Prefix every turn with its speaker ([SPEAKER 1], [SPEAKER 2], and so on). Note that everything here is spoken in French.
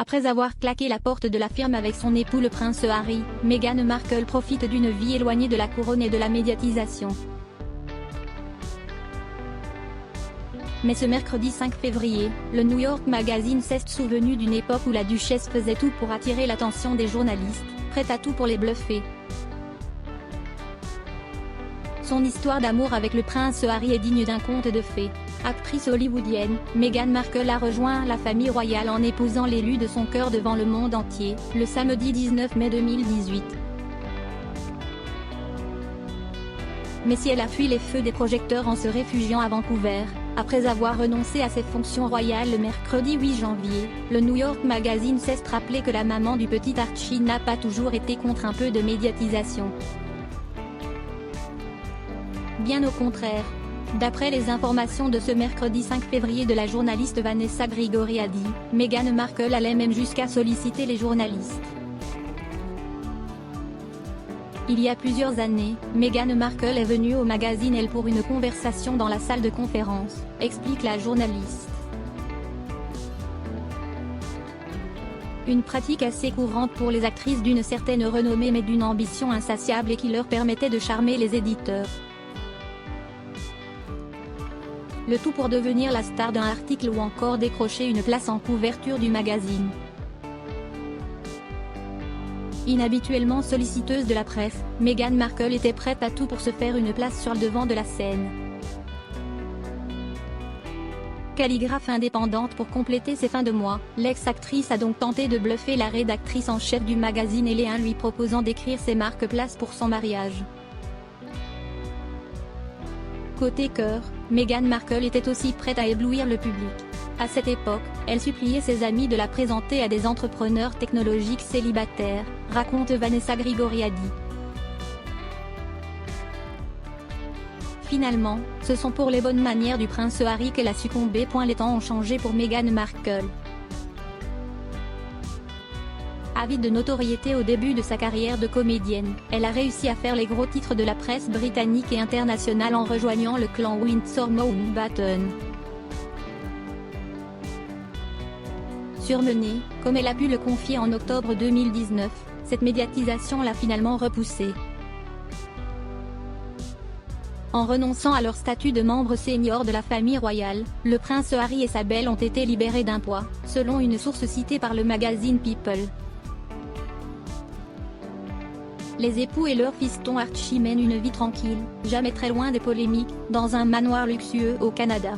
[SPEAKER 1] Après avoir claqué la porte de la firme avec son époux le prince Harry, Meghan Markle profite d'une vie éloignée de la couronne et de la médiatisation. Mais ce mercredi 5 février, le New York Magazine s'est souvenu d'une époque où la duchesse faisait tout pour attirer l'attention des journalistes, prête à tout pour les bluffer. Son histoire d'amour avec le prince Harry est digne d'un conte de fées. Actrice hollywoodienne, Meghan Markle a rejoint la famille royale en épousant l'élu de son cœur devant le monde entier, le samedi 19 mai 2018. Mais si elle a fui les feux des projecteurs en se réfugiant à Vancouver, après avoir renoncé à ses fonctions royales le mercredi 8 janvier, le New York Magazine s'est rappelé que la maman du petit Archie n'a pas toujours été contre un peu de médiatisation. Bien au contraire. D'après les informations de ce mercredi 5 février de la journaliste Vanessa Grigoriadi, Meghan Markle allait même jusqu'à solliciter les journalistes. Il y a plusieurs années, Meghan Markle est venue au magazine Elle pour une conversation dans la salle de conférence, explique la journaliste. Une pratique assez courante pour les actrices d'une certaine renommée mais d'une ambition insatiable et qui leur permettait de charmer les éditeurs. Le tout pour devenir la star d'un article ou encore décrocher une place en couverture du magazine. Inhabituellement solliciteuse de la presse, Meghan Markle était prête à tout pour se faire une place sur le devant de la scène. Calligraphe indépendante pour compléter ses fins de mois, l'ex-actrice a donc tenté de bluffer la rédactrice en chef du magazine Elle, lui proposant d'écrire ses marque-places pour son mariage. Côté cœur, Meghan Markle était aussi prête à éblouir le public. À cette époque, elle suppliait ses amis de la présenter à des entrepreneurs technologiques célibataires, raconte Vanessa Grigoriadi. Finalement, ce sont pour les bonnes manières du prince Harry qu'elle a succombé. Les temps ont changé pour Meghan Markle. Avide de notoriété au début de sa carrière de comédienne, elle a réussi à faire les gros titres de la presse britannique et internationale en rejoignant le clan Windsor Mountbatten. Surmenée, comme elle a pu le confier en octobre 2019, cette médiatisation l'a finalement repoussée. En renonçant à leur statut de membre senior de la famille royale, le prince Harry et sa belle ont été libérés d'un poids, selon une source citée par le magazine People. Les époux et leur fiston Archie mènent une vie tranquille, jamais très loin des polémiques, dans un manoir luxueux au Canada.